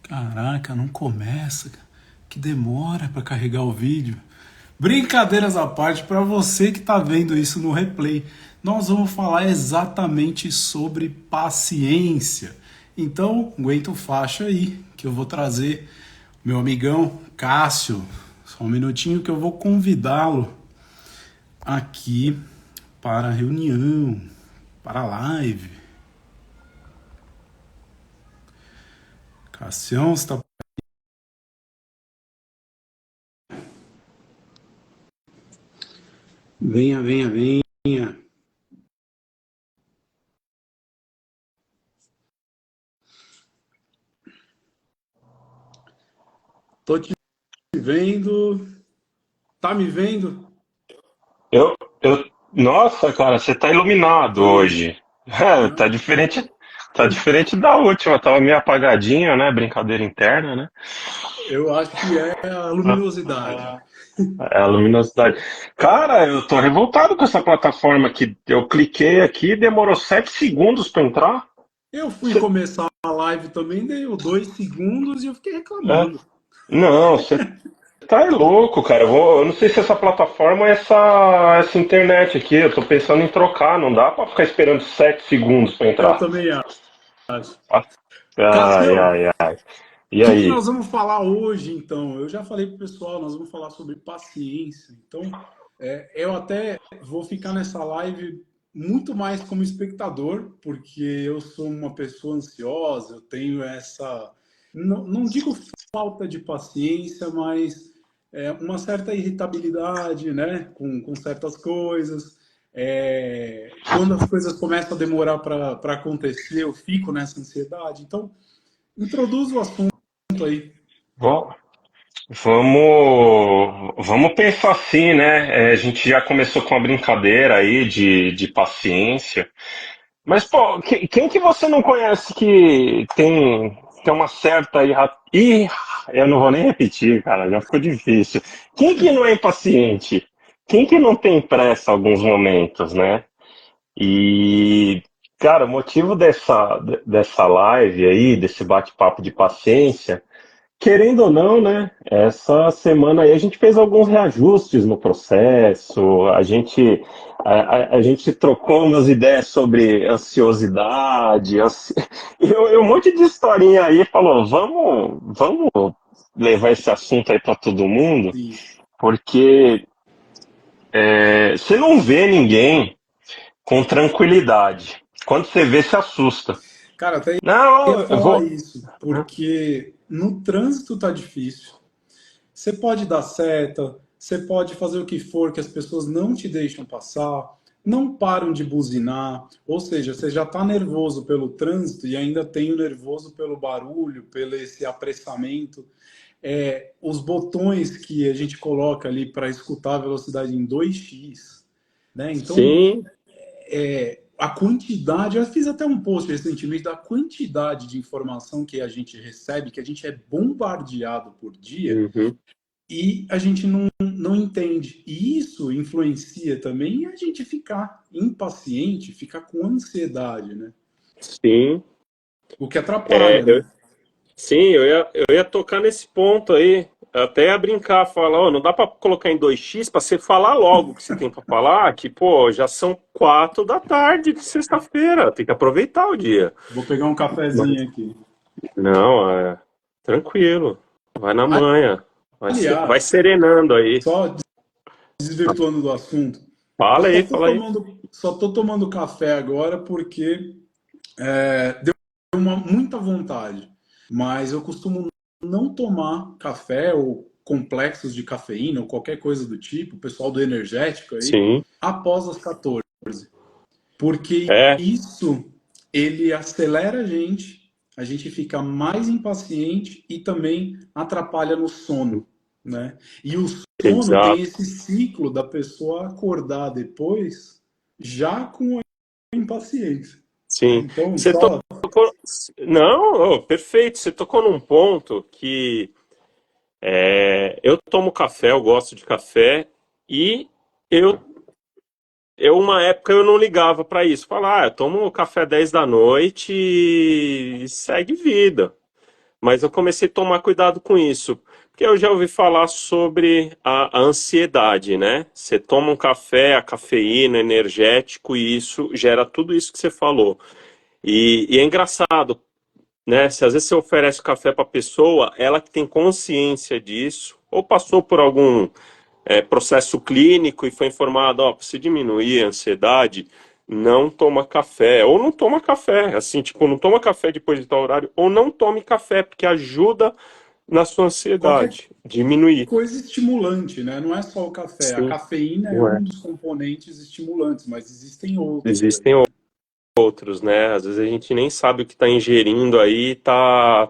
Caraca, não começa. Que demora para carregar o vídeo. Brincadeiras à parte, para você que está vendo isso no replay, nós vamos falar exatamente sobre paciência. Então, aguenta o faixa aí, que eu vou trazer meu amigão Cássio. Só um minutinho que eu vou convidá-lo aqui para a reunião, para a live. Cássio, está. Venha, venha, venha. Tô te vendo. Tá me vendo? Nossa, cara, você tá iluminado Tô. hoje. É, Ah, tá diferente da última, tava meio apagadinha, né? Brincadeira interna, né? eu acho que é a luminosidade. É a luminosidade. Cara, eu tô revoltado com essa plataforma que eu cliquei aqui e demorou 7 segundos pra entrar. Eu fui Cê- começar a live também, deu 2 segundos e eu fiquei é, reclamando. não, você tá louco, cara. Eu não sei se essa plataforma é essa internet aqui. Eu tô pensando em trocar. Não dá pra ficar esperando 7 segundos pra Eu entrar. também acho. Ai, Cassião, ai, ai. o E que aí? nós vamos falar hoje, então? Eu já falei pro pessoal, nós vamos falar sobre paciência. Então, eu até vou ficar nessa live muito mais como espectador, porque eu sou uma pessoa ansiosa, eu tenho essa, não digo falta de paciência, mas uma certa irritabilidade, né, com certas coisas. Quando as coisas começam a demorar para acontecer, eu fico nessa ansiedade. Então, introduz o assunto aí. Bom, vamos pensar assim, né? A gente já começou com uma brincadeira aí de paciência. Mas, pô, quem que você não conhece que tem uma certa eu não vou nem repetir, cara, já ficou difícil. Quem que não é impaciente? Quem que não tem pressa em alguns momentos, né? E, cara, o motivo dessa live aí, desse bate-papo de paciência, querendo ou não, né? Essa semana aí a gente fez alguns reajustes no processo, a gente trocou umas ideias sobre ansiosidade, e um monte de historinha aí falou, vamos levar esse assunto aí para todo mundo, Sim. porque você não vê ninguém com tranquilidade. Quando você vê, se assusta. Cara, até ia Não, eu falar vou. isso, porque no trânsito tá difícil. Você pode dar seta, você pode fazer o que for que as pessoas não te deixam passar, não param de buzinar, ou seja, você já está nervoso pelo trânsito e ainda tem o nervoso pelo barulho, pelo esse apressamento. Os botões que a gente coloca ali para escutar a velocidade em 2x, né? Então, Sim. a quantidade, eu fiz até um post recentemente da quantidade de informação que a gente recebe, que a gente é bombardeado por dia Uhum. e a gente não entende. E isso influencia também a gente ficar impaciente, ficar com ansiedade, né? Sim. O que atrapalha, É, né? sim, eu ia tocar nesse ponto aí. Até ia brincar, falar, ó, não dá pra colocar em 2x pra você falar logo o que você tem pra falar, que, pô, já são 4 da tarde de sexta-feira, tem que aproveitar o dia. Vou pegar um Mas, cafezinho aqui. não, tranquilo, vai na manhã, vai Aliás, serenando aí. só desvirtuando do assunto, eu Fala só aí, tô fala aí. tomando café agora porque deu muita vontade. Mas eu costumo não tomar café ou complexos de cafeína ou qualquer coisa do tipo, o pessoal do energético aí, Sim, após as 14. Porque é, isso, ele acelera a gente fica mais impaciente e também atrapalha no sono, né? E o sono tem exato. esse ciclo da pessoa acordar depois já com a impaciência, né? Sim. Então, Você só tocou. Não, perfeito. Você tocou num ponto que eu tomo café, eu gosto de café, e eu, uma época eu não ligava para isso. Falar, eu tomo café 10 da noite e segue vida. mas eu comecei a tomar cuidado com isso. Porque eu já ouvi falar sobre a ansiedade, né? Você toma um café, a cafeína, energético, e isso gera tudo isso que você falou. E é engraçado, né? Se às vezes você oferece o café para a pessoa, ela que tem consciência disso, ou passou por algum processo clínico e foi informado, ó, para você diminuir a ansiedade, não toma café, ou não toma café, assim, tipo, não toma café depois de tal horário, ou não tome café, porque ajuda na sua Qualquer ansiedade, diminuir. coisa estimulante, né? Não é só o café. A Sim, cafeína é não é. um dos componentes estimulantes, mas existem outros aí, Existem né? outros, né? Às vezes a gente nem sabe o que está ingerindo aí, tá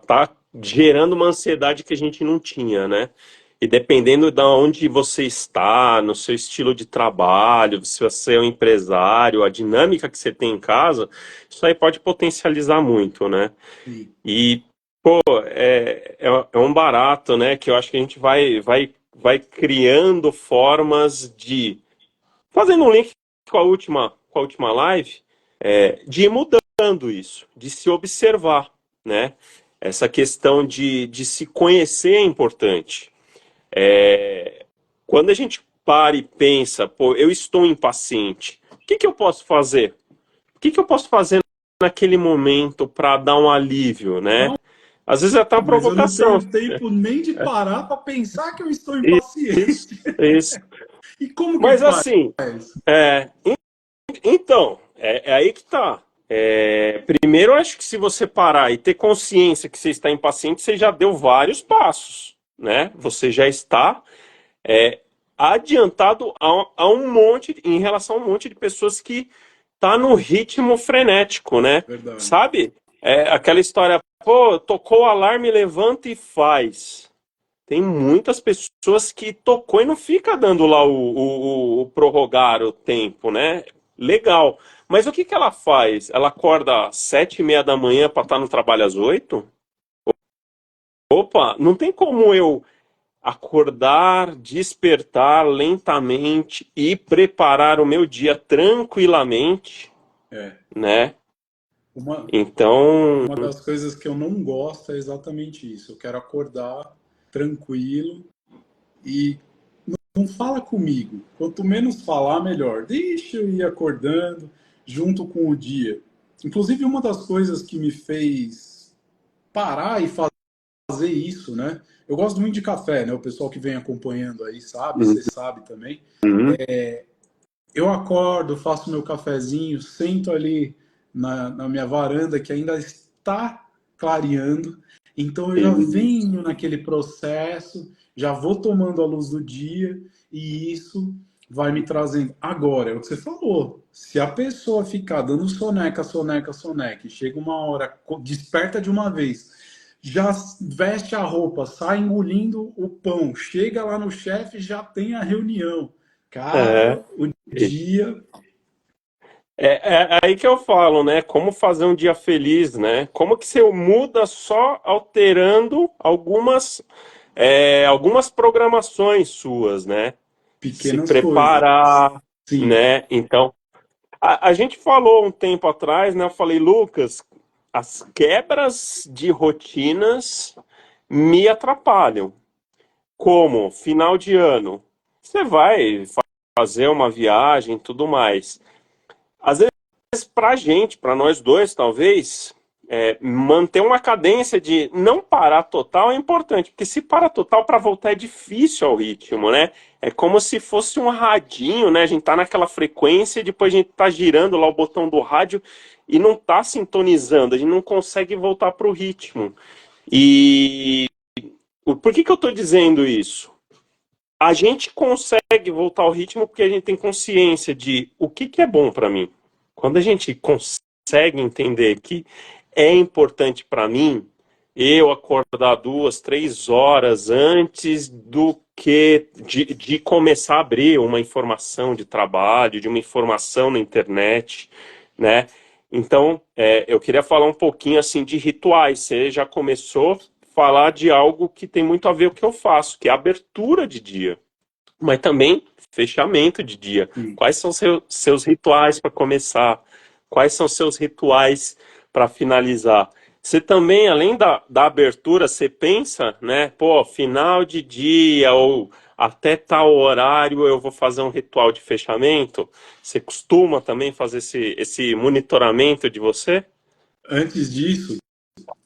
gerando uma ansiedade que a gente não tinha, né? E dependendo de onde você está, no seu estilo de trabalho, se você é um empresário, a dinâmica que você tem em casa, isso aí pode potencializar muito, né? Sim. E é um barato, né? Que eu acho que a gente vai criando formas de, fazendo um link com a última live, de ir mudando isso, de se observar, né? Essa questão de se conhecer é importante. Quando a gente para e pensa, pô, eu estou impaciente, o que que eu posso fazer? O que que eu posso fazer naquele momento para dar um alívio, né? Não, Às vezes é até uma mas eu não provocação. tenho tempo nem de parar para pensar que eu estou Isso, impaciente. isso. E como que Mas faz? assim, é, então, é aí que tá. Primeiro, eu acho que se você parar e ter consciência que você está impaciente, você já deu vários passos, né? Você já está é, adiantado a um monte, em relação a um monte de pessoas que tá no ritmo frenético, né? Verdade. Sabe? Aquela história, pô, tocou o alarme, levanta e faz. Tem muitas pessoas que tocou e não fica dando lá o prorrogar o tempo, né? Legal. Mas o que que ela faz? Ela acorda às 7:30 da manhã para estar no trabalho às 8? Opa, não tem como eu acordar, despertar lentamente e preparar o meu dia tranquilamente, É. né? Uma, Então, uma das coisas que eu não gosto é exatamente isso. Eu quero acordar tranquilo e não fala comigo. Quanto menos falar, melhor. Deixa eu ir acordando junto com o dia. Inclusive, uma das coisas que me fez parar e fazer isso, né? Eu gosto muito de café, né? O pessoal que vem acompanhando aí sabe, você sabe também. uhum, Eu acordo, faço meu cafezinho, sento ali na minha varanda que ainda está clareando. Então eu já isso. venho naquele processo, já vou tomando a luz do dia e isso vai me trazendo. Agora, é o que você falou. Se a pessoa ficar dando soneca, soneca, soneca, e chega uma hora, desperta de uma vez, já veste a roupa, sai engolindo o pão, chega lá no chefe, já tem a reunião. É, Cara, o dia. é aí que eu falo, né? Como fazer um dia feliz, né? Como que você muda só alterando algumas programações suas, né? Se Pequenas coisas. preparar, Sim, né? Então, a gente falou um tempo atrás, né? Eu falei, Lucas, as quebras de rotinas me atrapalham. Como? Final de ano. Você vai fazer uma viagem e tudo mais. Às vezes, pra gente, pra nós dois, talvez, manter uma cadência de não parar total é importante, porque se para total, para voltar é difícil ao ritmo, né? É como se fosse um radinho, né? A gente tá naquela frequência e depois a gente tá girando lá o botão do rádio e não tá sintonizando, a gente não consegue voltar pro ritmo. E por que que eu tô dizendo isso? A gente consegue voltar ao ritmo porque a gente tem consciência de o que que é bom para mim. Quando a gente consegue entender que é importante para mim, eu acordar 2, 3 horas antes do que de começar a abrir uma informação de trabalho, de uma informação na internet, né? Então, eu queria falar um pouquinho assim de rituais. Você já começou a falar de algo que tem muito a ver com o que eu faço, que é a abertura de dia, mas também fechamento de dia. sim. Quais são seus rituais para começar? Quais são seus rituais para finalizar? Você também, além da abertura, você pensa, né? Pô, final de dia ou até tal horário eu vou fazer um ritual de fechamento. Você costuma também fazer esse monitoramento de você? Antes disso,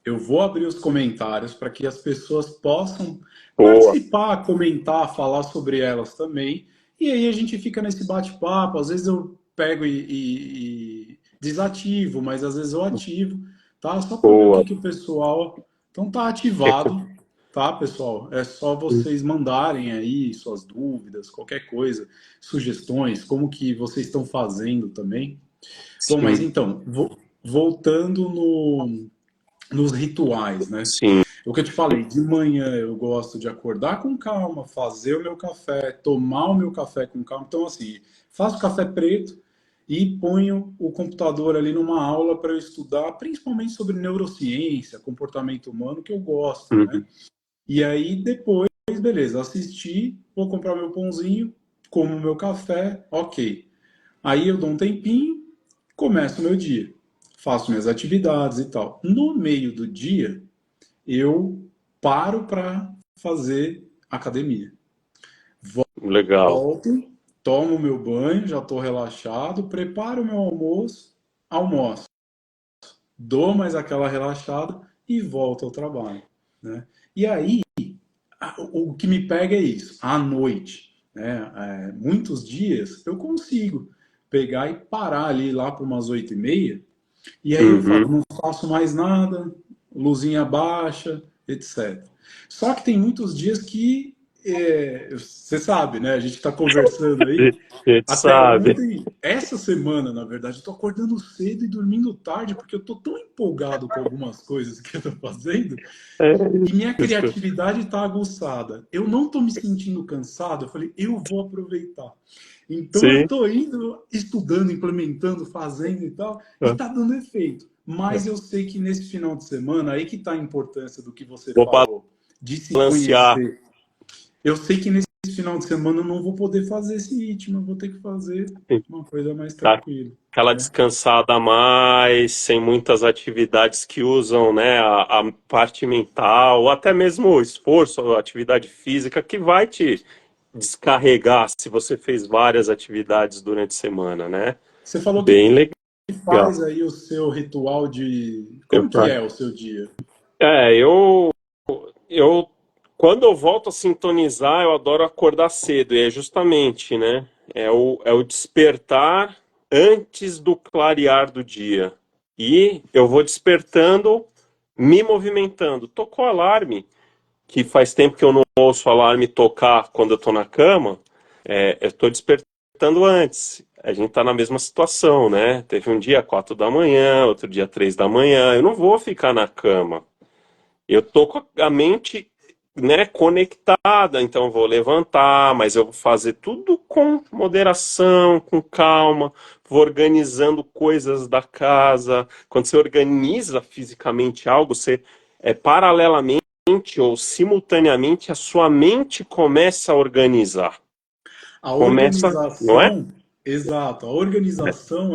eu vou abrir os comentários para que as pessoas possam Boa. participar, comentar, falar sobre elas também. E aí a gente fica nesse bate-papo. Às vezes eu pego e desativo, mas às vezes eu ativo, tá? Só para ver o que Boa. que o pessoal. Então tá Que co- ativado, tá, pessoal? É só vocês mandarem aí suas dúvidas, qualquer coisa, sugestões, como que vocês estão fazendo também. Bom, mas Sim, então, voltando nos rituais, né? sim. O que eu te falei, de manhã eu gosto de acordar com calma, fazer o meu café, tomar o meu café com calma. Então, assim, faço café preto e ponho o computador ali numa aula para eu estudar, principalmente sobre neurociência, comportamento humano, que eu gosto, né? Uhum. E aí depois, beleza, assisti, vou comprar meu pãozinho, como meu café, ok. Aí eu dou um tempinho, começo o meu dia, faço minhas atividades e tal. No meio do dia, eu paro para fazer academia. Legal. Volto, tomo meu banho, já estou relaxado, preparo meu almoço, almoço, dou mais aquela relaxada e volto ao trabalho, né? E aí, o que me pega é isso, à noite, né? Muitos dias eu consigo pegar e parar ali lá por umas 8h30. E aí eu falo, Uhum. não faço mais nada, luzinha baixa, etc. Só que tem muitos dias que, você sabe, né? A gente está conversando aí. A gente Até sabe. ontem, essa semana, na verdade, eu tô acordando cedo e dormindo tarde, porque eu tô tão empolgado com algumas coisas que eu tô fazendo, É e minha isso. criatividade está aguçada. Eu não estou me sentindo cansado. Eu falei, eu vou aproveitar. Então eu Sim. estou indo, estudando, implementando, fazendo e tal, e É. está dando efeito. É. Mas eu sei que nesse final de semana, aí que está a importância do que você Vou falou, de se balancear. conhecer. Eu sei que nesse final de semana eu não vou poder fazer esse ritmo, eu vou ter que fazer uma coisa mais Tá? tranquila, Aquela né? descansada a mais, sem muitas atividades que usam, né, a parte mental, ou até mesmo o esforço, a atividade física, que vai te descarregar se você fez várias atividades durante a semana, né? Você falou que Bem faz legal. aí o seu ritual de... Eu, Como que é o seu dia? é, eu, quando eu volto a sintonizar, eu adoro acordar cedo, e é justamente, né? É o despertar antes do clarear do dia. E eu vou despertando, me movimentando. Tocou o alarme, que faz tempo que eu não ouço o alarme tocar quando eu tô na cama, eu tô despertando antes. A gente tá na mesma situação, né? Teve um dia 4 da manhã, outro dia 3 da manhã. Eu não vou ficar na cama. Eu tô com a mente, né, conectada, então eu vou levantar, mas eu vou fazer tudo com moderação, com calma, vou organizando coisas da casa. Quando você organiza fisicamente algo, você paralelamente ou simultaneamente a sua mente começa a organizar. A Começa, não é? organização, exato, a organização,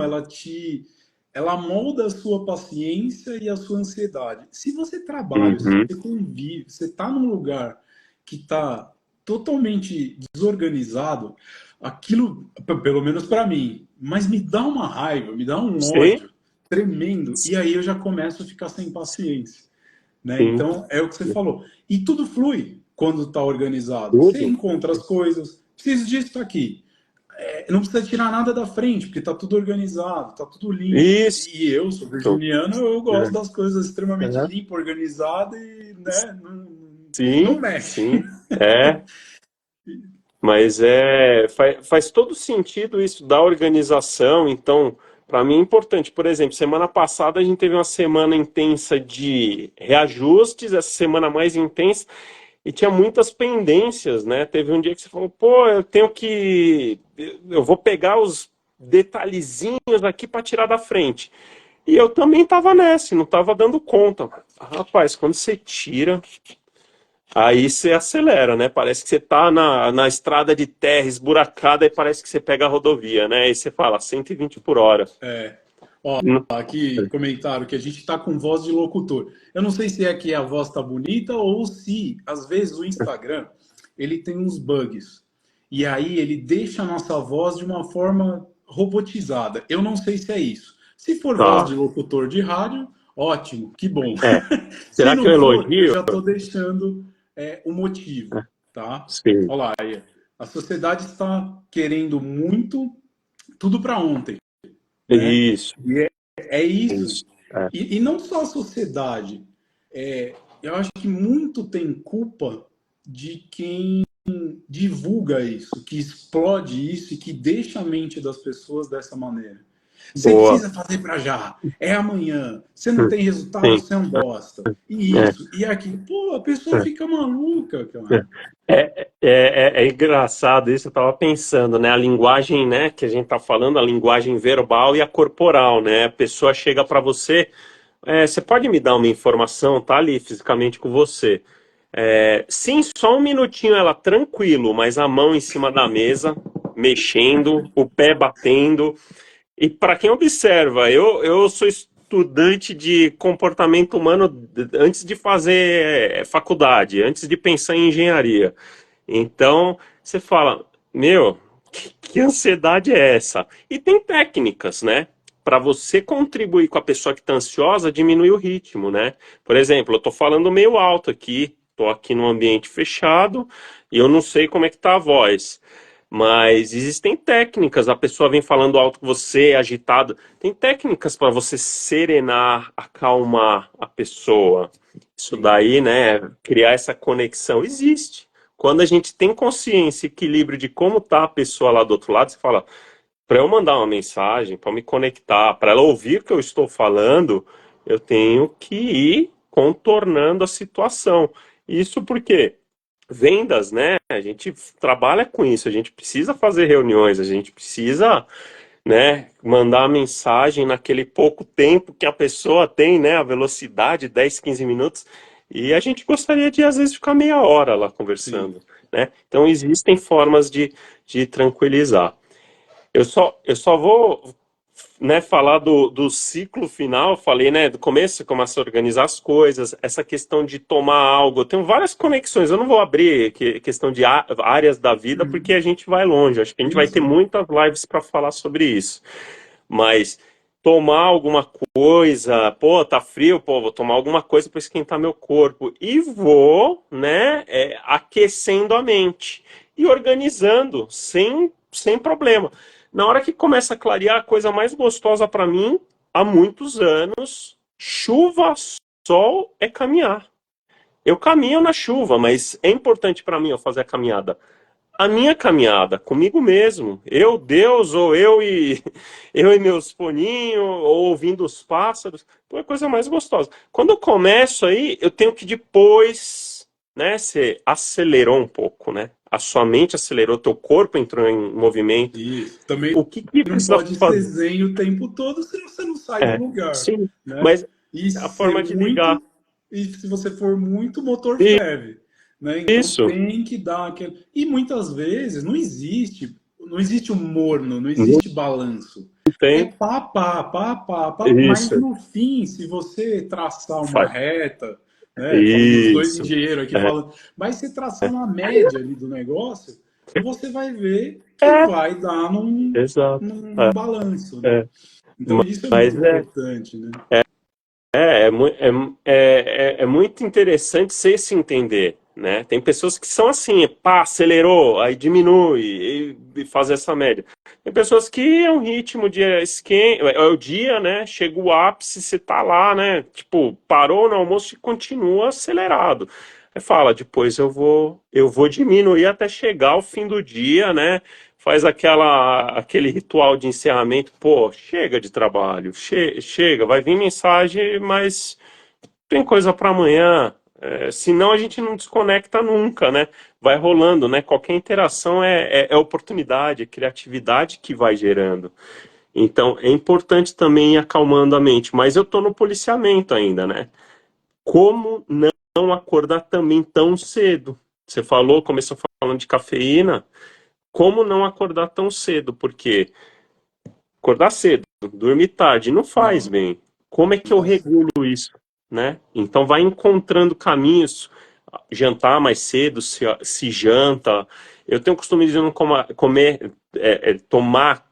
ela molda a sua paciência e a sua ansiedade. Se você trabalha, se Uhum. você convive, você está num lugar que está totalmente desorganizado, aquilo, pelo menos para mim, mas me dá uma raiva, me dá um Sim, ódio tremendo, e aí eu já começo a ficar sem paciência, né? sim, Então, é o que você falou. E tudo flui quando está organizado. Você tudo. encontra as coisas, preciso disso, tá aqui. Não precisa tirar nada da frente, porque está tudo organizado, está tudo limpo. Isso. E eu sou virginiano, eu É. gosto das coisas extremamente É. limpo, organizado e, né, não Sim, mexe. sim. É. Mas faz todo sentido isso da organização. Então, para mim é importante. Por exemplo, semana passada a gente teve uma semana intensa de reajustes, essa semana mais intensa, e tinha muitas pendências, né? Teve um dia que você falou, pô, eu tenho que. Eu vou pegar os detalhezinhos aqui para tirar da frente. E eu também estava nessa, não estava dando conta. Rapaz, quando você tira. Aí você acelera, né? Parece que você tá na estrada de terra esburacada e parece que você pega a rodovia, né? Aí você fala 120 por hora. Não- Aqui comentaram que a gente está com voz de locutor. Eu não sei se é que a voz está bonita ou se, às vezes, o Instagram ele tem uns bugs. E aí ele deixa a nossa voz de uma forma robotizada. Eu não sei se é isso. Se for voz Tá. de locutor de rádio, ótimo, que bom. É. Se Será que não eu for, eu elogio? já estou deixando o motivo, tá? Sim. Olha lá, a sociedade está querendo muito tudo para ontem, né? Isso, E é isso. isso. É. E não só a sociedade. Eu acho que muito tem culpa de quem divulga isso, que explode isso e que deixa a mente das pessoas dessa maneira. Você Boa. precisa fazer para já, é amanhã. Você não tem resultado, Sim. você é um bosta. E É. isso, e aquilo. Pô, a pessoa É. fica maluca, cara. É engraçado isso, eu estava pensando, né? A linguagem, né, que a gente está falando, a linguagem verbal e a corporal, né? A pessoa chega para você, você pode me dar uma informação, tá ali fisicamente com você. Sim, só um minutinho ela tranquilo, mas a mão em cima da mesa, mexendo, o pé batendo. E para quem observa, eu sou estudante de comportamento humano antes de fazer faculdade, antes de pensar em engenharia. Então, você fala, meu, que ansiedade é essa? E tem técnicas, né? Para você contribuir com a pessoa que está ansiosa, diminuir o ritmo, né? Por exemplo, eu estou falando meio alto aqui, estou aqui num ambiente fechado e eu não sei como é que está a voz. Mas existem técnicas, a pessoa vem falando alto com você, agitado. Tem técnicas para você serenar, acalmar a pessoa. Isso Sim. daí, né? Criar essa conexão existe. Quando a gente tem consciência e equilíbrio de como tá a pessoa lá do outro lado, você fala, para eu mandar uma mensagem, para me conectar, para ela ouvir o que eu estou falando, eu tenho que ir contornando a situação. Isso porque vendas, né? A gente trabalha com isso, a gente precisa fazer reuniões, a gente precisa, né, mandar a mensagem naquele pouco tempo que a pessoa tem, né, a velocidade, 10, 15 minutos, e a gente gostaria de, às vezes, ficar meia hora lá Sim. conversando, né? Então, existem formas de tranquilizar. Eu só vou, né, falar do ciclo final, falei, né, do começo você começa a organizar as coisas, essa questão de tomar algo, eu tenho várias conexões, eu não vou abrir questão de áreas da vida, porque a gente vai longe, acho que a gente Sim, vai ter sim. muitas lives para falar sobre isso, mas tomar alguma coisa, pô, tá frio, pô, vou tomar alguma coisa para esquentar meu corpo, e vou, né, aquecendo a mente, e organizando, sem problema. Na hora que começa a clarear, a coisa mais gostosa para mim, há muitos anos, chuva, sol, é caminhar. Eu caminho na chuva, mas é importante para mim eu fazer a caminhada. A minha caminhada comigo mesmo, eu, Deus, ou eu e eu e meus foninhos, ou ouvindo os pássaros, foi a coisa mais gostosa. Quando eu começo aí, eu tenho que depois, né, você acelerou um pouco, né? A sua mente acelerou, teu corpo entrou em movimento. Isso. Também O que não precisa pode ser fazer? zen o tempo todo, senão você não sai do É, lugar, sim, né? mas E a ser forma de ligar. muito, e se você for muito, o motor ferve, né? Então Isso. tem que dar aquele. E muitas vezes não existe um morno, não existe balanço. Não É tem. pá, pá, pá, pá, pá, mas Isso. no fim, se você traçar uma Faz. reta, né? Falando os dois Isso. engenheiros aqui É. falando, mas se traçar uma média ali do negócio, você vai ver que É, vai dar exato. num balanço, né? É. Então isso é muito Mas importante, né? é muito interessante você se entender, né? Tem pessoas que são assim, pá, acelerou, aí diminui e faz essa média. Tem pessoas que é um ritmo de esquema, é o dia, né? Chega o ápice, você tá lá, né? Tipo, parou no almoço e continua acelerado. Aí fala, depois eu vou diminuir até chegar ao fim do dia, né? Faz aquele ritual de encerramento, pô, chega de trabalho, chega, vai vir mensagem, mas tem coisa para amanhã, senão a gente não desconecta nunca, né? Vai rolando, né? Qualquer interação é oportunidade, é criatividade que vai gerando. Então, é importante também ir acalmando a mente, mas eu tô no policiamento ainda, né? Como não acordar também tão cedo? Você falou, começou falando de cafeína, como não acordar tão cedo? Porque acordar cedo, dormir tarde, não faz Não, bem. Como é que eu não. regulo isso, né? Então vai encontrando caminhos, jantar mais cedo, se janta. Eu tenho o costume de não comer, tomar,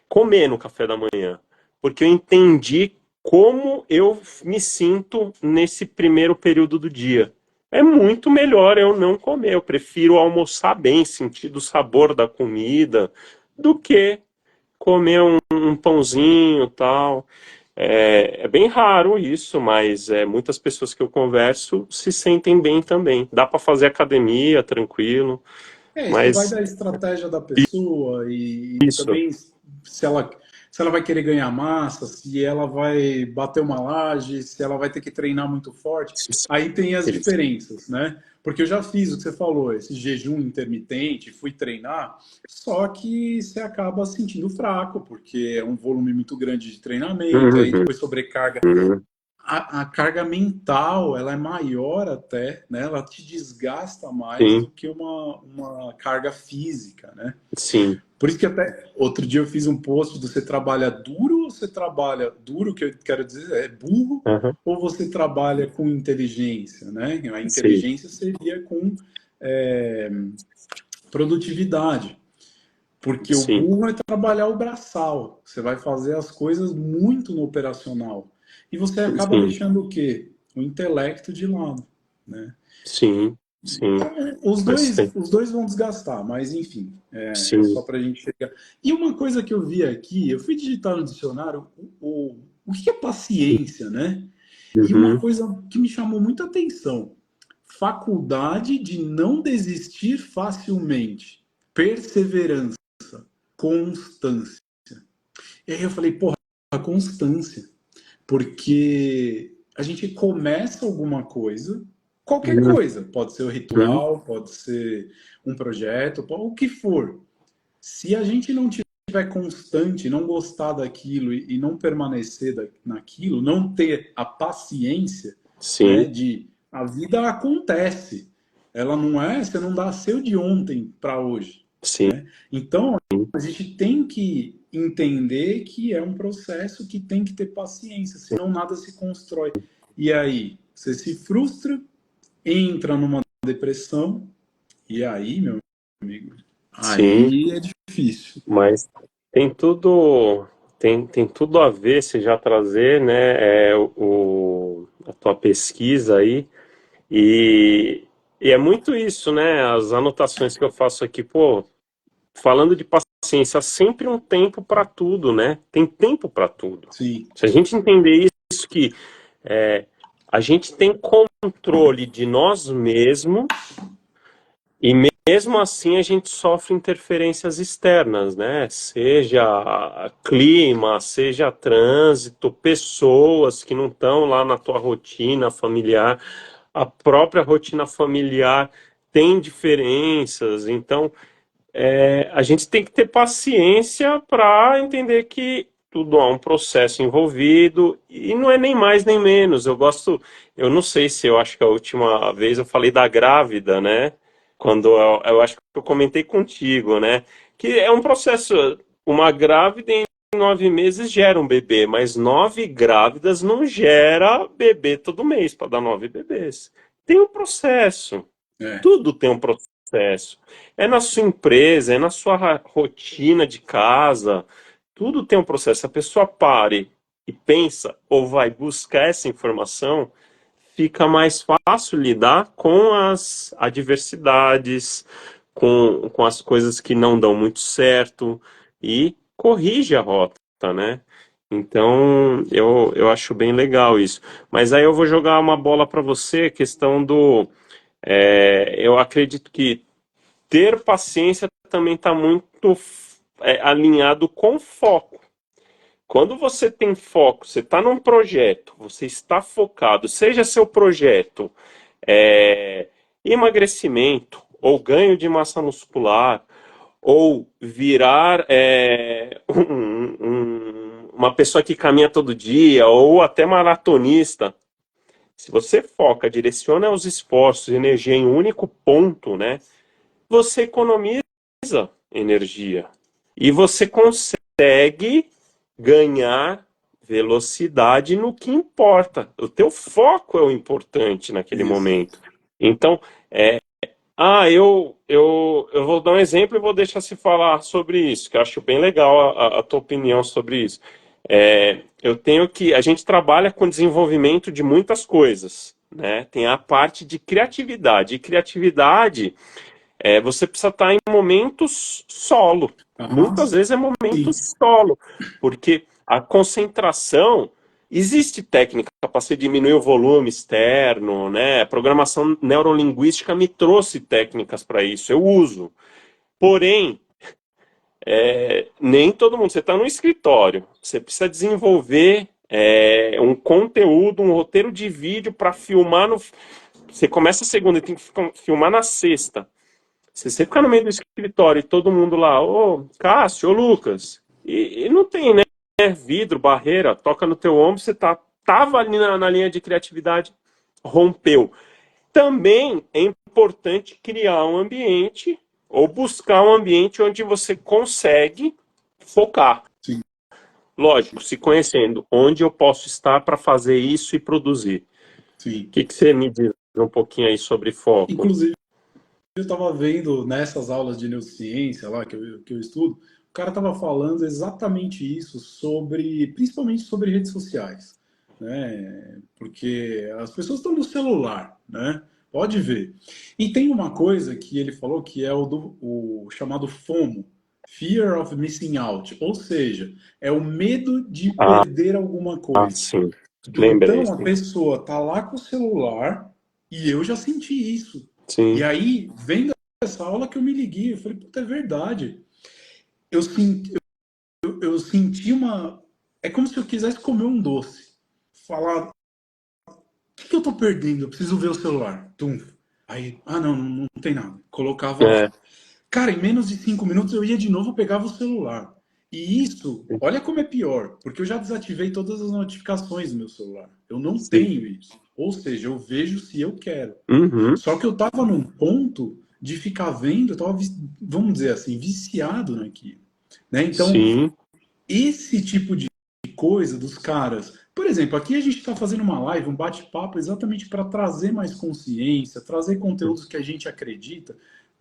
comer no café da manhã, porque eu entendi como eu me sinto nesse primeiro período do dia. É muito melhor eu não comer, eu prefiro almoçar bem, sentir o sabor da comida, do que comer um pãozinho e tal. É bem raro isso, mas muitas pessoas que eu converso se sentem bem também. Dá para fazer academia tranquilo, Isso vai mas da estratégia da pessoa e isso, também se ela, se ela vai querer ganhar massa, se ela vai bater uma laje, se ela vai ter que treinar muito forte. Aí tem as isso. diferenças, né? Porque eu já fiz o que você falou, esse jejum intermitente, fui treinar, só que você acaba se sentindo fraco, porque é um volume muito grande de treinamento, aí Uhum, depois sobrecarga uhum, a carga mental ela é maior até, né? Ela te desgasta mais sim, do que uma carga física, né? sim. Por isso que até outro dia eu fiz um post do você trabalha duro ou você trabalha duro, que eu quero dizer é burro, Uhum, ou você trabalha com inteligência, né? A sim, inteligência seria com é, produtividade. Porque o sim, burro é trabalhar o braçal. Você vai fazer as coisas muito no operacional. E você acaba sim, deixando o quê? O intelecto de lado, né? sim, sim, Então, os dois, bastante. os dois vão desgastar, mas enfim, é só Sim. para a gente chegar. E uma coisa que eu vi aqui, eu fui digitar no dicionário o que é paciência, né? E uma Uhum, coisa que me chamou muita atenção: faculdade de não desistir facilmente, perseverança, constância. E aí eu falei, porra, a constância. Porque a gente começa alguma coisa, qualquer uhum, coisa, pode ser o uhum, ritual, pode ser um projeto, o que for. Se a gente não tiver constante, não gostar daquilo e não permanecer naquilo, não ter a paciência, né, sim, de a vida acontece. Ela não é, você não dá seu de ontem para hoje, sim, né? Então, a gente tem que entender que é um processo que tem que ter paciência, senão nada se constrói. E aí, você se frustra, entra numa depressão, e aí, meu amigo, sim, aí é difícil. mas tem tudo a ver se já trazer, né, a tua pesquisa aí, e, e é muito isso, né, as anotações que eu faço aqui, pô, falando de paciência, há sempre um tempo para tudo, né, tem tempo para tudo. Sim, Se a gente entender isso, que é, a gente tem controle de nós mesmos, e mesmo assim a gente sofre interferências externas, né? Seja clima, seja trânsito, pessoas que não estão lá na tua rotina familiar, a própria rotina familiar tem diferenças, então a gente tem que ter paciência para entender que tudo há um processo envolvido e não é nem mais nem menos. Eu não sei se eu acho que a última vez eu falei da grávida, né? Quando eu acho que eu comentei contigo, né? Que é um processo, uma grávida em 9 meses gera um bebê, mas 9 grávidas não gera bebê todo mês para dar 9 bebês. Tem um processo, é. tudo tem um processo. É na sua empresa, é na sua rotina de casa, tudo tem um processo. Se a pessoa pare e pensa ou vai buscar essa informação, fica mais fácil lidar com as adversidades, com as coisas que não dão muito certo e corrige a rota, né? Então, eu acho bem legal isso. Mas aí eu vou jogar uma bola para você, questão do. Eu acredito que ter paciência também está muito alinhado com foco. Quando você tem foco, você está num projeto, você está focado, seja seu projeto é, emagrecimento, ou ganho de massa muscular, ou virar uma pessoa que caminha todo dia, ou até maratonista. Se você foca, direciona os esforços, energia em um único ponto, né? Você economiza energia e você consegue ganhar velocidade no que importa. O teu foco é o importante naquele Isso. momento. Então, eu vou dar um exemplo e vou deixar se falar sobre isso, que eu acho bem legal a tua opinião sobre isso. A gente trabalha com desenvolvimento de muitas coisas, né? Tem a parte de criatividade. E criatividade, você precisa estar em momentos solo. Aham, Muitas vezes é momento sim, solo, porque a concentração, existe técnica para você diminuir o volume externo, né? A programação neurolinguística me trouxe técnicas para isso, eu uso. Porém, nem todo mundo. Você está no escritório, você precisa desenvolver um conteúdo, um roteiro de vídeo para filmar no. Você começa a segunda e tem que filmar na sexta. Se você ficar no meio do escritório e todo mundo lá, ô Cássio, ô Lucas, e não tem, né? Vidro, barreira, toca no teu ombro, você tava ali na linha de criatividade, rompeu. Também é importante criar um ambiente ou buscar um ambiente onde você consegue focar. sim, Lógico, se conhecendo onde eu posso estar para fazer isso e produzir. O sim. que você me diz um pouquinho aí sobre foco? Inclusive, eu estava vendo nessas aulas de neurociência lá que eu estudo, o cara estava falando exatamente isso sobre, principalmente sobre redes sociais, né? Porque as pessoas estão no celular, né? Pode ver. E tem uma coisa que ele falou que é o chamado FOMO, Fear of Missing Out, ou seja, é o medo de Ah, perder alguma coisa. sim. Lembrei, Então a sim. pessoa tá lá com o celular e eu já senti isso. E Sim. aí, vendo essa aula que eu me liguei, eu falei, puta, é verdade. Eu senti uma. É como se eu quisesse comer um doce. Falar, o que eu tô perdendo? Eu preciso ver o celular. Tum. Aí, não tem nada. Colocava É, lá. Cara, em menos de 5 minutos eu ia de novo, pegava o celular. E isso, olha como é pior, porque eu já desativei todas as notificações do meu celular. Eu não sim. tenho isso. Ou seja, eu vejo se eu quero. Uhum. Só que eu tava num ponto de ficar vendo, eu tava, vamos dizer assim, viciado naquilo. Né? Então, Sim. esse tipo de coisa dos caras. Por exemplo, aqui a gente está fazendo uma live, um bate-papo, exatamente para trazer mais consciência, trazer conteúdos que a gente acredita.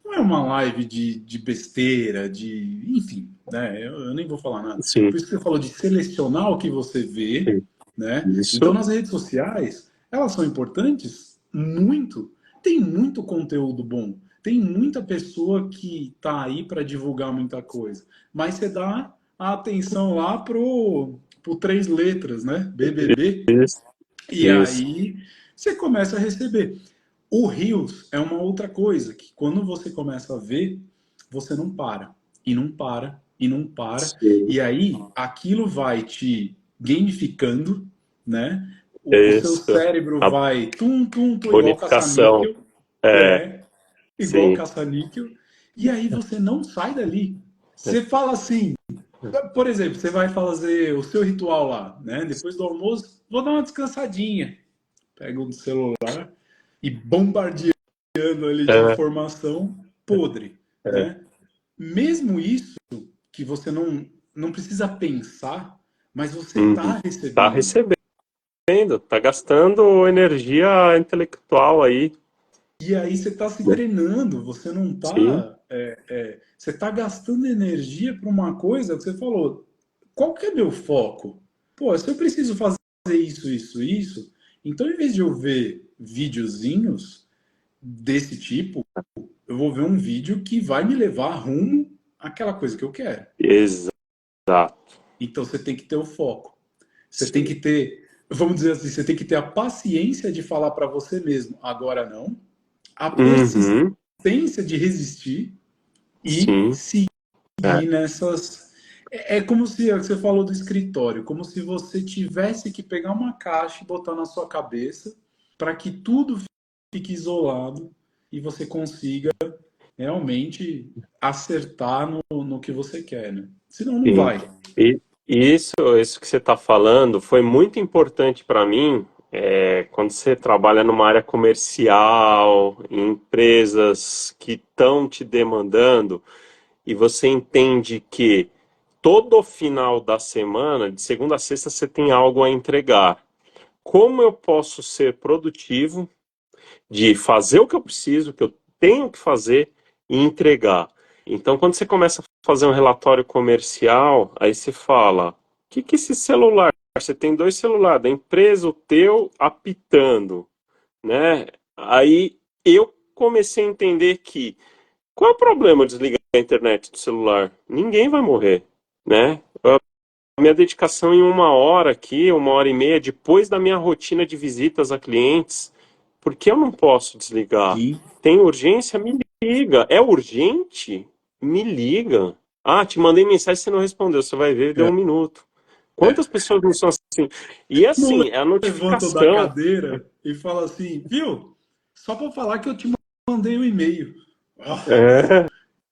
Não é uma live de besteira, enfim, né? Eu nem vou falar nada. Sim. Por isso que você falou de selecionar o que você vê, Sim. né? Então, Isso. nas redes sociais, elas são importantes? Muito. Tem muito conteúdo bom. Tem muita pessoa que está aí para divulgar muita coisa. Mas você dá a atenção lá pro 3 letras, né? BBB. Isso. E Isso. aí você começa a receber. O Reels é uma outra coisa que quando você começa a ver, você não para. E não para, e não para. Sim. E aí aquilo vai te gamificando, né? O seu Isso. cérebro A vai tum, igual bonificação. caça-níquel. É, É, igual sim. caça-níquel. E aí você não sai dali. Você fala assim, por exemplo, você vai fazer o seu ritual lá, né? Depois do almoço, vou dar uma descansadinha. Pega o celular e bombardeando ali de É, informação podre, é. né? Mesmo isso que você não precisa pensar, mas você Uhum. está Tá recebendo. recebendo, tá gastando energia intelectual aí, E aí você está se né? treinando, você não Sim. está. Você está gastando energia para uma coisa que você falou. Qual que é meu foco? Pô, se eu preciso fazer isso, então em vez de eu ver videozinhos desse tipo, eu vou ver um vídeo que vai me levar rumo àquela coisa que eu quero. Exato. Então você tem que ter o foco. Você tem que Sim. ter, vamos dizer assim, você tem que ter a paciência de falar para você mesmo, agora não, a Uhum. persistência de resistir e Sim. seguir É. nessas. É como se você falou do escritório, como se você tivesse que pegar uma caixa e botar na sua cabeça para que tudo fique isolado e você consiga realmente acertar no que você quer, né? Senão não Sim. vai. E isso que você está falando foi muito importante para mim, quando você trabalha numa área comercial, em empresas que estão te demandando, e você entende que todo final da semana, de segunda a sexta, você tem algo a entregar. Como eu posso ser produtivo de fazer o que eu preciso, o que eu tenho que fazer e entregar? Então, quando você começa a fazer um relatório comercial, aí você fala, o que esse celular? Você tem 2 celulares, da empresa, o teu, apitando, né? Aí eu comecei a entender que qual é o problema de desligar a internet do celular? Ninguém vai morrer, né? A minha dedicação em 1 hora aqui, 1 hora e meia, depois da minha rotina de visitas a clientes, por que eu não posso desligar? Sim. Tem urgência? Me liga. É urgente? Me liga. Ah, te mandei mensagem e você não respondeu. Você vai ver, deu É. 1 minuto. Quantas pessoas não são assim? E Não assim, é a levantam da notificação. cadeira e falam assim, viu? Só para falar que eu te mandei um e-mail. Ah, É,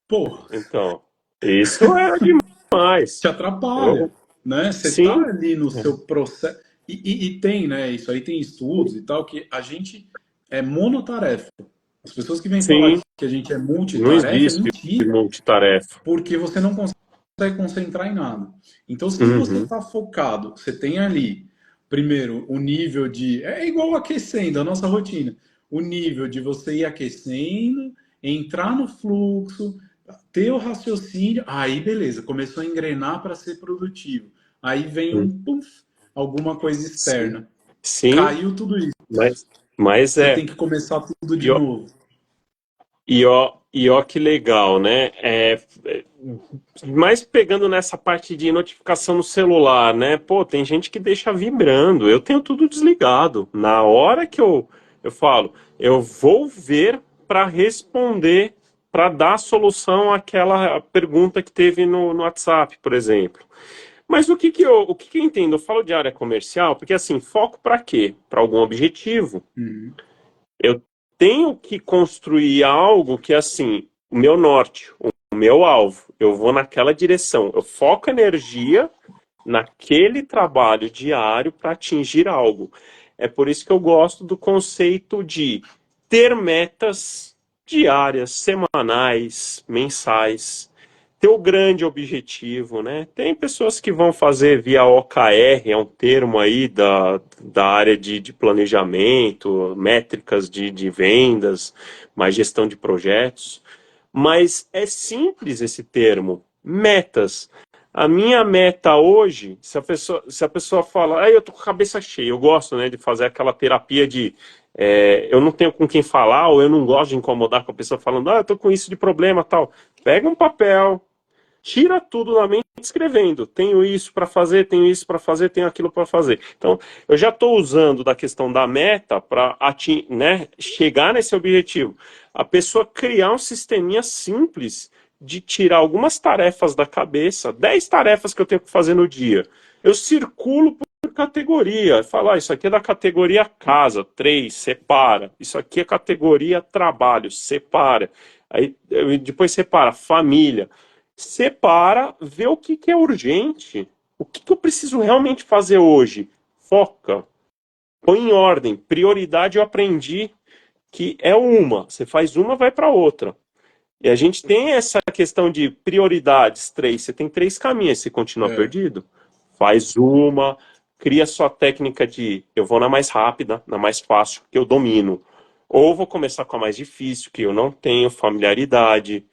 pô, então, isso é te demais. atrapalha, Eu, né? Você tá sim, ali no seu processo. E tem, né? Isso aí tem estudos e tal, que a gente é monotarefa. As pessoas que vêm falar sim, que a gente é não multitarefa é existe mentira, multitarefa. porque você não consegue concentrar em nada. Então, se você Uhum, está focado, você tem ali, primeiro, o nível de. É igual aquecendo a nossa rotina. O nível de você ir aquecendo, entrar no fluxo, ter o raciocínio, aí beleza, começou a engrenar para ser produtivo. Aí vem uhum, um puff, alguma coisa sim, externa. sim, Caiu tudo isso. mas Você é. tem que começar tudo de E ó, novo. e ó que legal, né? Mais pegando nessa parte de notificação no celular, né? Pô, tem gente que deixa vibrando. Eu tenho tudo desligado. Na hora que eu falo, eu vou ver para responder, para dar solução àquela pergunta que teve no WhatsApp, por exemplo. Mas o que que eu entendo? Eu falo de área comercial, porque assim, foco para quê? Para algum objetivo. Uhum. Eu tenho que construir algo que, assim, o meu norte, o meu alvo, eu vou naquela direção. Eu foco energia naquele trabalho diário para atingir algo. É por isso que eu gosto do conceito de ter metas diárias, semanais, mensais, ter o grande objetivo, né? Tem pessoas que vão fazer via OKR, é um termo aí da área de planejamento, métricas de vendas, mais gestão de projetos, mas é simples esse termo, metas. A minha meta hoje, se a pessoa fala, eu tô com a cabeça cheia, eu gosto, né, de fazer aquela terapia de eu não tenho com quem falar, ou eu não gosto de incomodar com a pessoa falando, eu tô com isso de problema, tal. Pega um papel, tira tudo da mente escrevendo. Tenho isso para fazer, tenho isso para fazer, tenho aquilo para fazer. Então, eu já estou usando da questão da meta para, né, chegar nesse objetivo. A pessoa criar um sisteminha simples de tirar algumas tarefas da cabeça, 10 tarefas que eu tenho que fazer no dia. Eu circulo por categoria, falar, isso aqui é da categoria casa, 3, separa. Isso aqui é categoria trabalho, separa. Aí depois separa família, separa, vê o que é urgente, o que eu preciso realmente fazer hoje. Foca, põe em ordem. Prioridade eu aprendi que é uma. Você faz uma, vai para outra. E a gente tem essa questão de prioridades, 3. Você tem 3 caminhos, você continua É. perdido. Faz uma, cria sua técnica de eu vou na mais rápida, na mais fácil, que eu domino. Ou vou começar com a mais difícil, que eu não tenho familiaridade,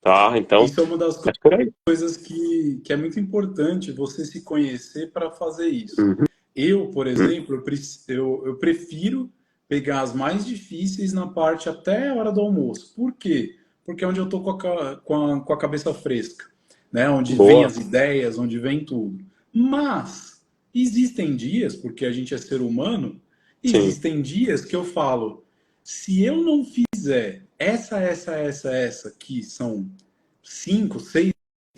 tá? Então, Isso é uma das é por aí. coisas que é muito importante você se conhecer para fazer isso. Uhum, Eu, por exemplo, eu prefiro pegar as mais difíceis na parte até a hora do almoço. Por quê? Porque é onde eu estou com a cabeça fresca, né? Onde vem boa. as ideias, onde vem tudo. Mas existem dias, porque a gente é ser humano, Sim. existem dias que eu falo, se eu não fizer essa, que são 5, 6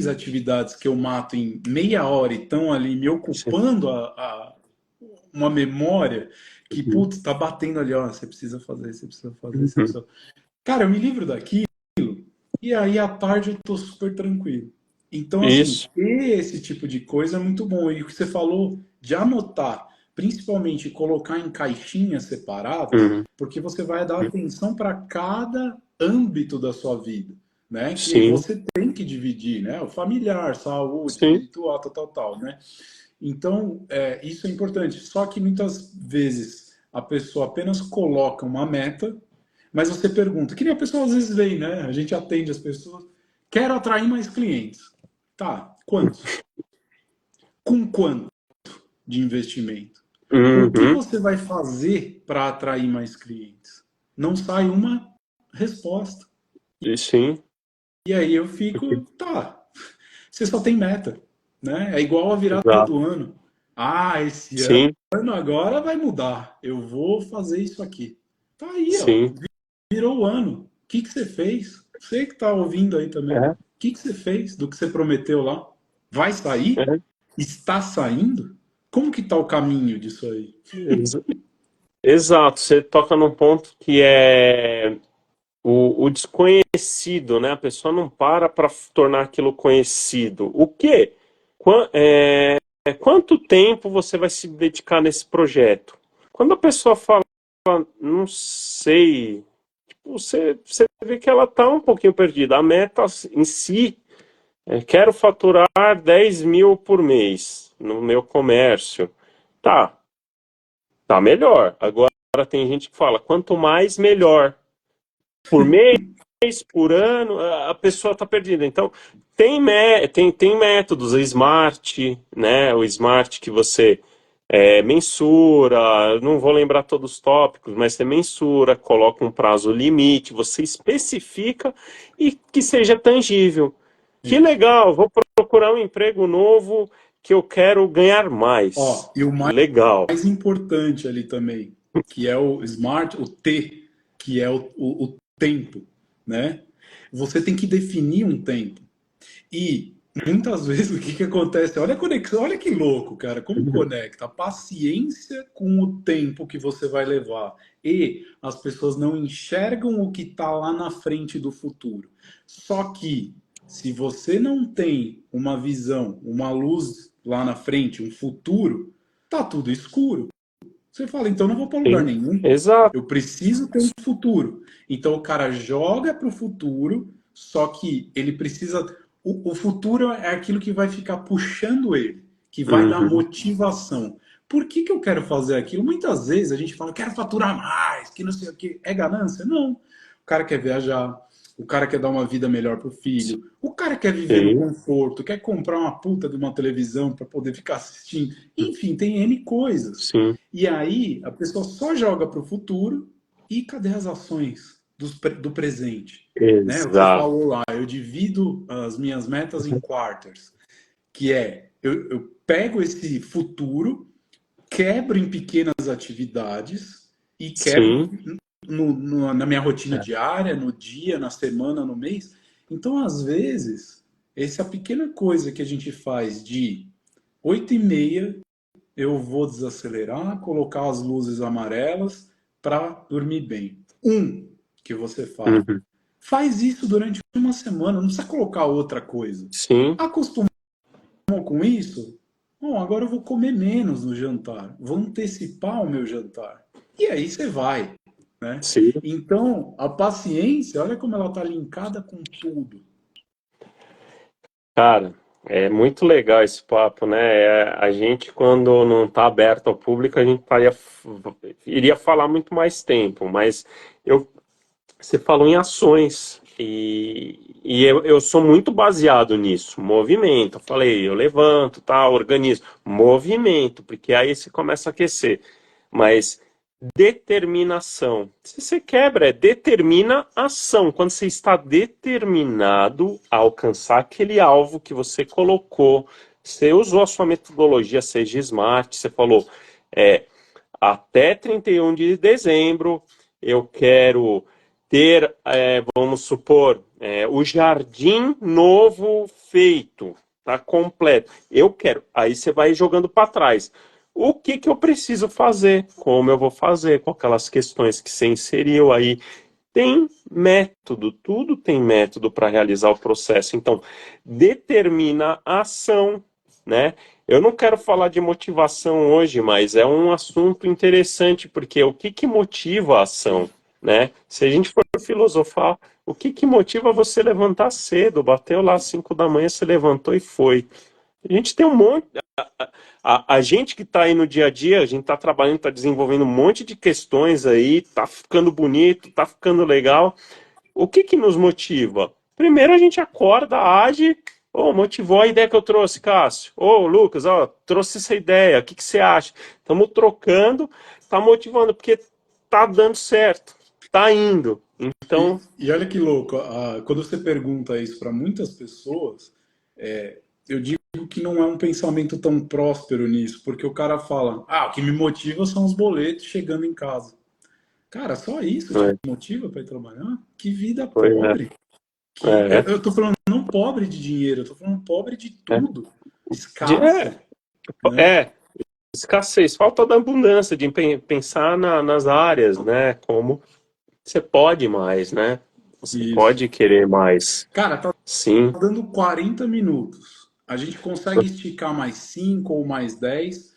atividades que eu mato em meia hora e estão ali me Sim. ocupando uma memória que, Uhum, putz, tá batendo ali, ó, você precisa fazer, você precisa fazer, você uhum. precisa. Cara, eu me livro daqui e aí à tarde eu tô super tranquilo. Então, assim, Isso. ter esse tipo de coisa é muito bom. E o que você falou de anotar, principalmente colocar em caixinhas separadas, Uhum, porque você vai dar uhum. atenção para cada âmbito da sua vida, né? Que sim, você tem que dividir, né? O familiar, saúde, sim, espiritual, tal, né? Então, isso é importante. Só que muitas vezes a pessoa apenas coloca uma meta, mas você pergunta, que nem a pessoa às vezes vem, né? A gente atende as pessoas, quero atrair mais clientes. Tá, quantos? Com quanto de investimento? O que uhum, você vai fazer para atrair mais clientes? Não sai uma resposta. e sim, E aí eu fico, tá, você só tem meta, né? É igual a virada exato, do ano. Ah, esse sim, ano agora vai mudar. Eu vou fazer isso aqui. Tá aí, ó. sim, Virou o ano. O que que você fez? Você que tá ouvindo aí também. O é, que que você fez do que você prometeu lá? Vai sair? é, Está saindo? Como que tá o caminho disso aí? ex- exato, você toca num ponto que é o desconhecido, né? A pessoa não para tornar aquilo conhecido. O quê? Quanto tempo você vai se dedicar nesse projeto? Quando a pessoa fala, não sei, tipo, você vê que ela está um pouquinho perdida. A meta em si quero faturar 10 mil por mês no meu comércio. Tá, tá melhor. Agora tem gente que fala, quanto mais, melhor. Por mês, por ano, a pessoa está perdida. Então, tem métodos, o Smart, né? O Smart que você mensura, não vou lembrar todos os tópicos, mas você mensura, coloca um prazo limite, você especifica e que seja tangível. Que Isso. legal, vou procurar um emprego novo que eu quero ganhar mais. Ó, e o Legal. mais importante ali também, que é o smart, o T, que é o tempo, né? Você tem que definir um tempo. E muitas vezes o que acontece? Olha a conexão, olha que louco, cara, como conecta a paciência com o tempo que você vai levar. E as pessoas não enxergam o que está lá na frente do futuro. Só que se você não tem uma visão, uma luz lá na frente, um futuro, tá tudo escuro. Você fala, então não vou para lugar Sim, nenhum. exato. Eu preciso ter um futuro. Então o cara joga para o futuro, só que ele precisa. O futuro é aquilo que vai ficar puxando ele, que vai dar Uhum, motivação. Por que, que eu quero fazer aquilo? Muitas vezes a gente fala, quero faturar mais, que não sei o que. É ganância? Não. O cara quer viajar, o cara quer dar uma vida melhor pro filho, o cara quer viver no sim, conforto, quer comprar uma puta de uma televisão para poder ficar assistindo. Enfim, tem N coisas. sim. E aí a pessoa só joga para o futuro e cadê as ações do presente? Né? Você Exato. falou lá, eu divido as minhas metas em quarters, que é eu pego esse futuro, quebro em pequenas atividades e quebro Sim, na minha rotina diária, no dia, na semana, no mês. Então, às vezes, essa pequena coisa que a gente faz de 8h30 eu vou desacelerar, colocar as luzes amarelas para dormir bem. Que você faz. uhum, Faz isso durante uma semana, não precisa colocar outra coisa. sim, Acostumou com isso? Bom, agora eu vou comer menos no jantar, vou antecipar o meu jantar. E aí você vai, né? sim. Então, a paciência, olha como ela está linkada com tudo. Cara, é muito legal esse papo, né? A gente, quando não está aberto ao público, a gente iria falar muito mais tempo, mas eu, você falou em ações e eu sou muito baseado nisso, movimento. Eu falei, eu levanto, tá, organizo, movimento, porque aí você começa a aquecer. Mas determinação. Se você quebra, é determina ação. Quando você está determinado a alcançar aquele alvo que você colocou, você usou a sua metodologia, seja Smart, você falou, é, até 31 de dezembro eu quero ter, vamos supor, o jardim novo feito, tá completo. Eu quero. Aí você vai jogando para trás. O que que eu preciso fazer? Como eu vou fazer? Com aquelas questões que você inseriu aí. Tem método, tudo tem método para realizar o processo. Então, determina a ação, né? Eu não quero falar de motivação hoje, mas é um assunto interessante, porque o que que motiva a ação? né? Se a gente for filosofar, o que motiva você levantar cedo? Bateu lá às 5 da manhã, você levantou e foi. A gente tem um monte. A gente que está aí no dia a dia, a gente está trabalhando, está desenvolvendo um monte de questões aí, tá ficando bonito, tá ficando legal. O que nos motiva? Primeiro a gente acorda, age, motivou a ideia que eu trouxe, Cássio. Lucas, trouxe essa ideia, o que você acha? Estamos trocando, tá motivando, porque tá dando certo, tá indo. Então, E olha que louco, quando você pergunta isso para muitas pessoas, eu digo que não é um pensamento tão próspero nisso, porque o cara fala, o que me motiva são os boletos chegando em casa. Cara, só isso te é, motiva para ir trabalhar? Que vida pois é, pobre. é, Eu tô falando não pobre de dinheiro, eu tô falando pobre de é, tudo. de- Escassa, é, né? é, escassez, falta da abundância, de pensar nas áreas, né? Como você pode mais, né? Você Isso. pode querer mais. Cara, tá Sim. dando 40 minutos. A gente consegue esticar mais 5 ou mais 10.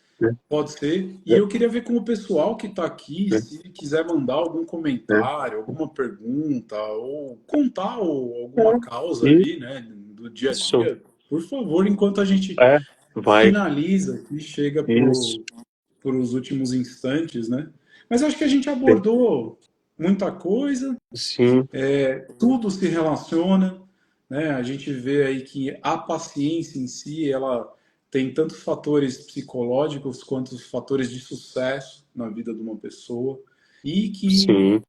Pode ser. E eu queria ver com o pessoal que está aqui, se quiser mandar algum comentário, alguma pergunta, ou contar alguma causa ali, né, do dia a Isso, dia, por favor, enquanto a gente é, vai, finaliza e chega isso, para os últimos instantes, né? Mas acho que a gente abordou muita coisa, sim, tudo se relaciona, né? A gente vê aí que a paciência em si, ela tem tantos fatores psicológicos quanto os fatores de sucesso na vida de uma pessoa e que, sim,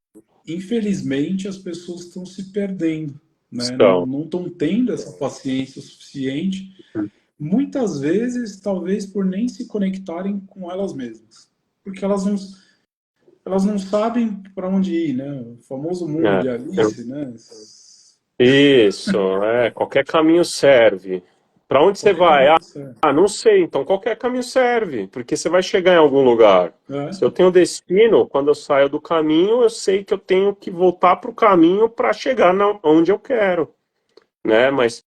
infelizmente, as pessoas estão se perdendo, né? são, Não estão tendo essa paciência o suficiente, muitas vezes, talvez por nem se conectarem com elas mesmas, porque elas não sabem para onde ir, né? O famoso mundo é, de Alice, né? isso, qualquer caminho serve. Para onde você Qualquer vai? caminho serve. Não sei, então qualquer caminho serve, porque você vai chegar em algum lugar. É, Se eu tenho destino, quando eu saio do caminho, eu sei que eu tenho que voltar para o caminho para chegar onde eu quero, né? Mas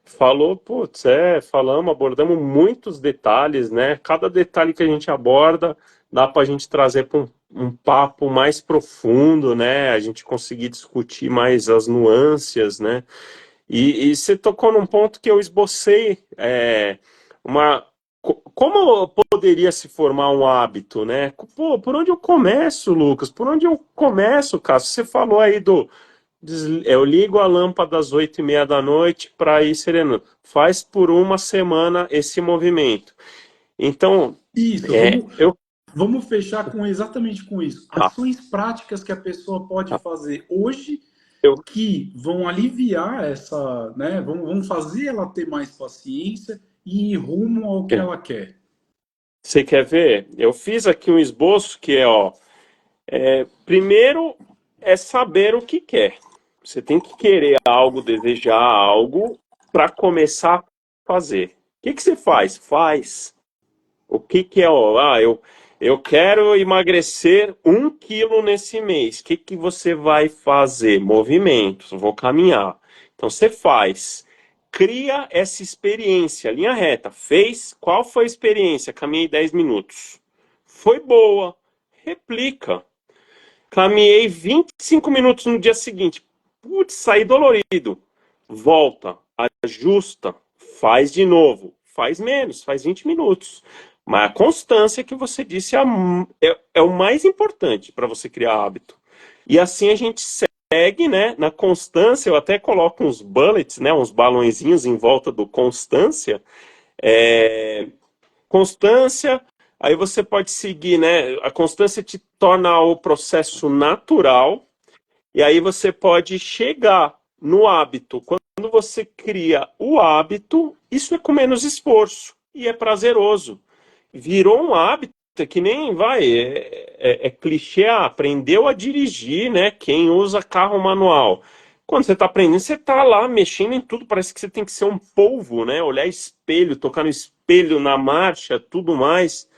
falou, putz, falamos, abordamos muitos detalhes, né? Cada detalhe que a gente aborda dá para a gente trazer para um papo mais profundo, né? A gente conseguir discutir mais as nuances, né? E você tocou num ponto que eu esbocei, como poderia se formar um hábito, né? Pô, por onde eu começo, Lucas? Por onde eu começo, Cássio? Você falou aí eu ligo a lâmpada às 8:30 da noite para ir sereno. Faz por uma semana esse movimento. Então, isso, é, eu, vamos fechar com exatamente com isso. tá, Ações práticas que a pessoa pode tá. fazer hoje Eu, que vão aliviar essa, né? Vão fazer ela ter mais paciência e ir rumo ao que ela quer. você quer ver? Eu fiz aqui um esboço que primeiro é saber o que quer. Você tem que querer algo, desejar algo para começar a fazer. O que você faz? Faz. O que é, eu quero emagrecer 1 quilo nesse mês. O que você vai fazer? Movimentos, vou caminhar. Então você faz. Cria essa experiência, linha reta. Fez? Qual foi a experiência? Caminhei 10 minutos. Foi boa. Replica. Caminhei 25 minutos no dia seguinte. Putz, saí dolorido. Volta, ajusta, faz de novo. Faz menos, faz 20 minutos. Mas a constância que você disse é o mais importante para você criar hábito. E assim a gente segue, né? Na constância, eu até coloco uns bullets, né? Uns balõezinhos em volta do constância. Constância, aí você pode seguir, né? A constância te torna o processo natural, e aí você pode chegar no hábito. Quando você cria o hábito, isso é com menos esforço e é prazeroso. Virou um hábito que nem é clichê, aprendeu a dirigir, né? Quem usa carro manual. Quando você está aprendendo, você está lá mexendo em tudo, parece que você tem que ser um polvo, né? Olhar espelho, tocar no espelho, na marcha, tudo mais.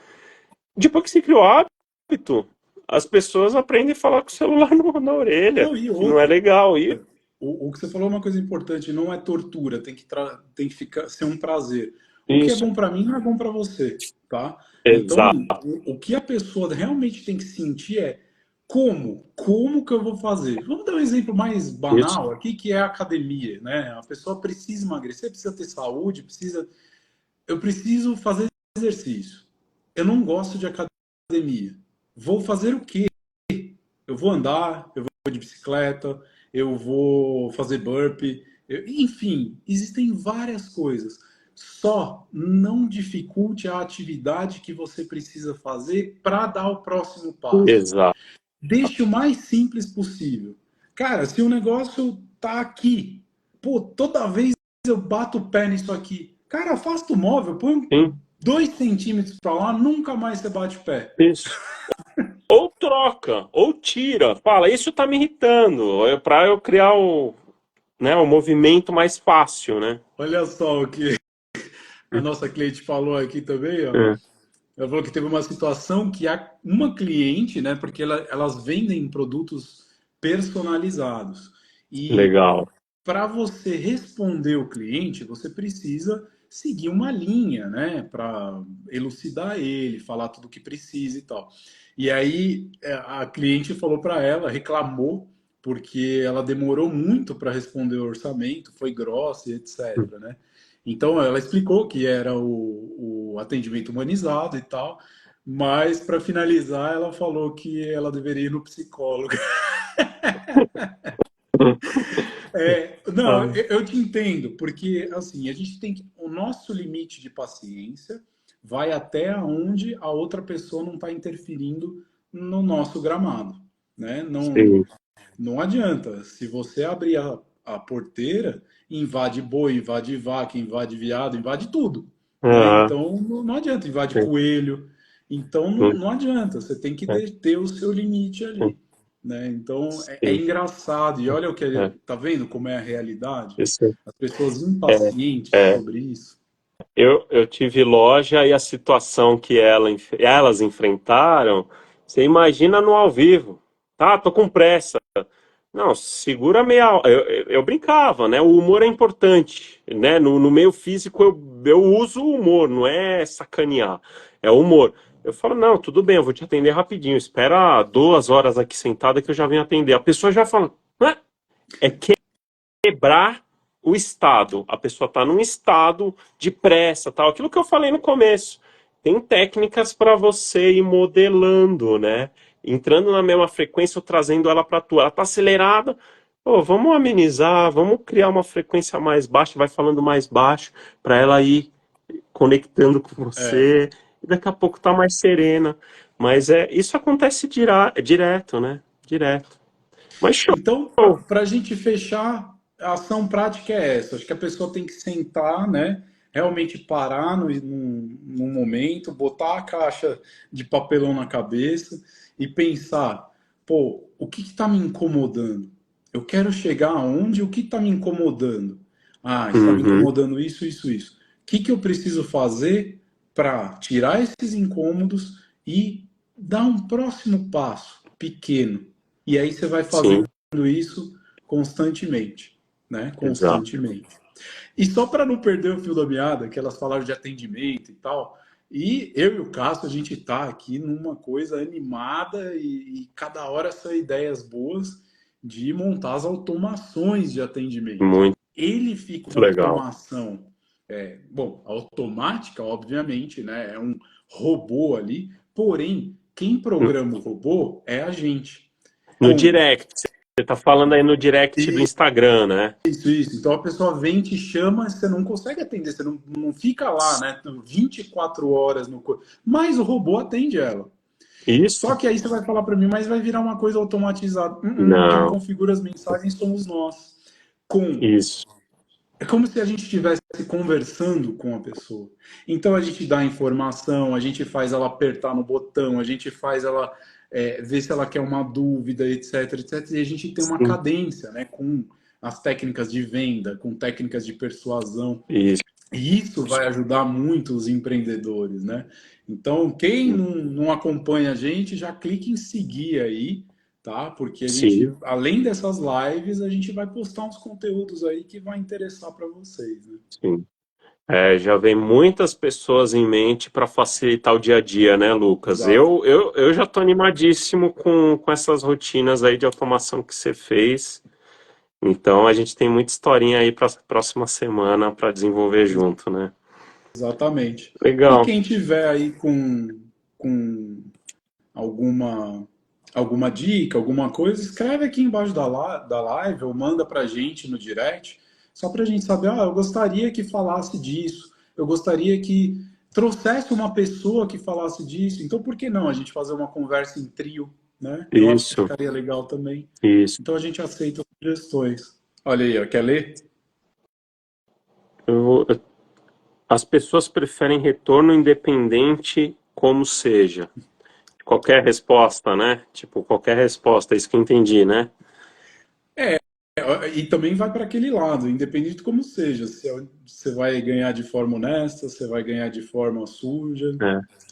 Depois que você criou o hábito, as pessoas aprendem a falar com o celular na orelha, Não, e que não é outra, legal. E o que você falou é uma coisa importante, não é tortura, tem que ficar, ser um prazer. O que é isso, bom para mim não é bom para você, tá? Então, exato. o que a pessoa realmente tem que sentir é Como? Como que eu vou fazer? Vamos dar um exemplo mais Isso. banal aqui, que é a academia, né? A pessoa precisa emagrecer, precisa ter saúde, precisa... Eu preciso fazer exercício. Eu não gosto de academia. Vou fazer o quê? Eu vou andar, eu vou de bicicleta, eu vou fazer burpee, enfim, existem várias coisas. Só não dificulte a atividade que você precisa fazer para dar o próximo passo. Exato. Deixe o mais simples possível. Cara, se o negócio tá aqui, pô, toda vez eu bato o pé nisso aqui. Cara, afasta o móvel, põe Sim, 2 centímetros para lá, nunca mais você bate o pé. isso. Ou troca, ou tira. Fala, isso tá me irritando. É para eu criar o movimento mais fácil, né? Olha só o que a nossa cliente falou aqui também, ó. É, Ela falou que teve uma situação que uma cliente, né, porque elas vendem produtos personalizados. E legal. para você responder o cliente, você precisa seguir uma linha, né, para elucidar ele, falar tudo o que precisa e tal. E aí a cliente falou para ela, reclamou, porque ela demorou muito para responder o orçamento, foi grossa e etc, né? Então ela explicou que era o atendimento humanizado e tal, mas para finalizar ela falou que ela deveria ir no psicólogo. Não, Ah, eu te entendo, porque assim, a gente tem que. O nosso limite de paciência vai até onde a outra pessoa não está interferindo no nosso gramado, né? Não, sim. não adianta. Se você abrir a porteira, invade boi, invade vaca, invade viado, invade tudo, né? Ah, Então não adianta, invade sim. coelho. Então não adianta, você tem que É, ter o seu limite é, ali, né? Então é sim. engraçado, e olha o que É, tá vendo como é a realidade? isso. As pessoas É, impacientes é. sobre isso. Eu tive loja e a situação que elas enfrentaram, você imagina no ao vivo. Tá, tô com pressa. Não, segura meia hora. Eu brincava, né? O humor é importante, né? No meio físico eu uso o humor, não é sacanear, é o humor. Eu falo, não, tudo bem, eu vou te atender rapidinho. Espera 2 horas aqui sentada que eu já venho atender. A pessoa já fala, "Hã? É quebrar o estado. A pessoa está num estado de pressa, tal. Aquilo que eu falei no começo. Tem técnicas para você ir modelando, né? Entrando na mesma frequência ou trazendo ela para tua. Ela está acelerada. Pô, vamos amenizar, vamos criar uma frequência mais baixa, vai falando mais baixo, para ela ir conectando com É. você. E daqui a pouco tá mais serena. Mas isso acontece direto, né? Direto. Mas show. Então, para a gente fechar, a ação prática é essa. Acho que a pessoa tem que sentar, né? Realmente parar num momento, botar a caixa de papelão na cabeça e pensar, pô, o que está me incomodando? Eu quero chegar aonde? O que está me incomodando? Ah, está me Uhum, incomodando isso, isso, isso. O que eu preciso fazer para tirar esses incômodos e dar um próximo passo pequeno? E aí você vai fazendo sim, isso constantemente, né? exato. Constantemente. E só para não perder o fio da meada, que elas falaram de atendimento e tal, e eu e o Cássio, a gente tá aqui numa coisa animada e cada hora são ideias boas de montar as automações de atendimento. Muito Ele fica uma legal. automação, bom, automática, obviamente, né? É um robô ali, porém, quem programa o robô é a gente. No Como? direct, você tá falando aí no direct do Instagram, né? Isso. Então a pessoa vem, te chama, você não consegue atender, você não fica lá, né? 24 horas no. Mas o robô atende ela. Só Isso? que aí você vai falar para mim, mas vai virar uma coisa automatizada. Quem Não, configura as mensagens somos nós. Com. isso, É como se a gente estivesse conversando com a pessoa. Então a gente dá informação, a gente faz ela apertar no botão, a gente faz ela ver se ela quer uma dúvida, etc, etc. E a gente tem uma sim, cadência, né, com as técnicas de venda, com técnicas de persuasão. isso. E isso vai ajudar muito os empreendedores, né? Então, quem não acompanha a gente, já clique em seguir aí, tá? Porque a Sim, gente, além dessas lives, a gente vai postar uns conteúdos aí que vai interessar para vocês, né? sim. Já vem muitas pessoas em mente para facilitar o dia a dia, né, Lucas? Exato. Eu já estou animadíssimo com essas rotinas aí de automação que você fez. Então a gente tem muita historinha aí para a próxima semana para desenvolver junto, né? Exatamente. E Legal. quem tiver aí com alguma, alguma dica, alguma coisa, escreve aqui embaixo da live ou manda para a gente no direct, só para a gente saber, eu gostaria que falasse disso, eu gostaria que trouxesse uma pessoa que falasse disso, então por que não a gente fazer uma conversa em trio, né? Eu acho que Isso, ficaria legal também. isso. Então a gente aceita sugestões. Olha aí, ó, quer ler? Eu- as pessoas preferem retorno independente como seja. Qualquer resposta, né? Tipo, qualquer resposta, é isso que eu entendi, né? E também vai para aquele lado, independente de como seja, se você vai ganhar de forma honesta, você vai ganhar de forma suja,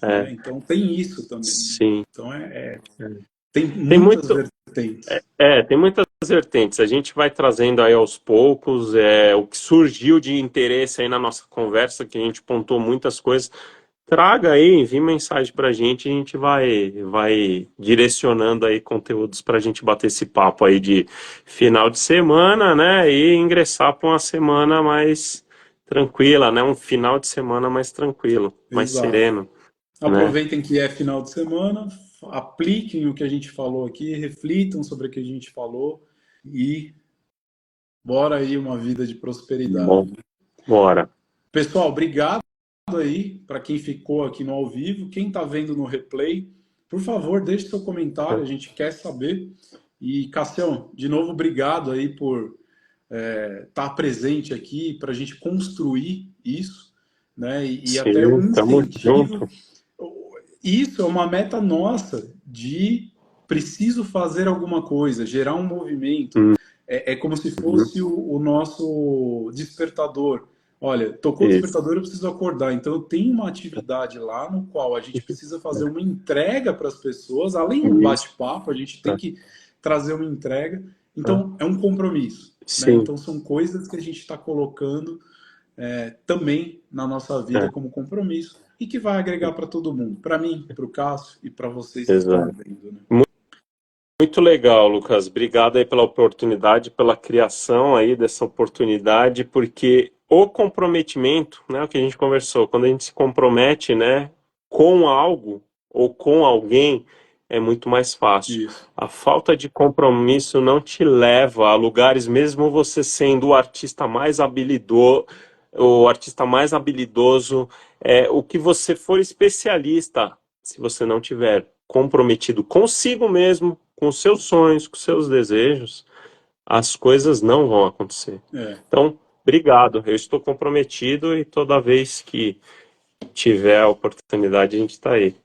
É, né? Então tem isso também, né? sim. Então tem Tem muitas muito, vertentes. tem muitas vertentes. A gente vai trazendo aí aos poucos, o que surgiu de interesse aí na nossa conversa, que a gente pontuou muitas coisas. Traga aí, envie mensagem pra gente, a gente vai direcionando aí conteúdos pra gente bater esse papo aí de final de semana, né? E ingressar para uma semana mais tranquila, né? Um final de semana mais tranquilo, mais Exato. sereno, né? Aproveitem que é final de semana, apliquem o que a gente falou aqui, reflitam sobre o que a gente falou e bora aí uma vida de prosperidade, Bom, né? bora. Pessoal, obrigado aí para quem ficou aqui no ao vivo, quem está vendo no replay, por favor, deixe seu comentário, a gente quer saber. E Cassião, de novo, obrigado aí por estar presente aqui para a gente construir isso, né? E até um Sim, tamo incentivo. junto. Isso é uma meta nossa de preciso fazer alguma coisa, gerar um movimento. É como se Uhum. fosse o nosso despertador. Olha, tocou o Isso. despertador, eu preciso acordar. Então, eu tenho uma atividade lá no qual a gente precisa fazer uma entrega para as pessoas, além do Isso. bate-papo, a gente tem que trazer uma entrega. É. Então, é um compromisso, né? Sim. Então, são coisas que a gente está colocando também na nossa vida É. como compromisso e que vai agregar para todo mundo, para mim, para o Cássio e para vocês que estão Exato. vendo, né? Muito legal, Lucas. Obrigado aí pela oportunidade, pela criação aí dessa oportunidade, porque o comprometimento, né, o que a gente conversou, quando a gente se compromete, né, com algo ou com alguém, é muito mais fácil. Isso. A falta de compromisso não te leva a lugares, mesmo você sendo o artista mais habilidoso, o que você for especialista, se você não tiver comprometido consigo mesmo, com os seus sonhos, com os seus desejos, as coisas não vão acontecer. É. Então, obrigado. Eu estou comprometido e toda vez que tiver a oportunidade, a gente está aí.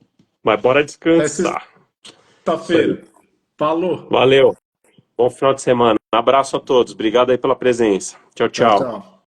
Mas bora Até descansar. Isso aí. sexta-feira. Falou. Valeu. Bom final de semana. Um abraço a todos. Obrigado aí pela presença. Tchau, Tchau, tchau. tchau.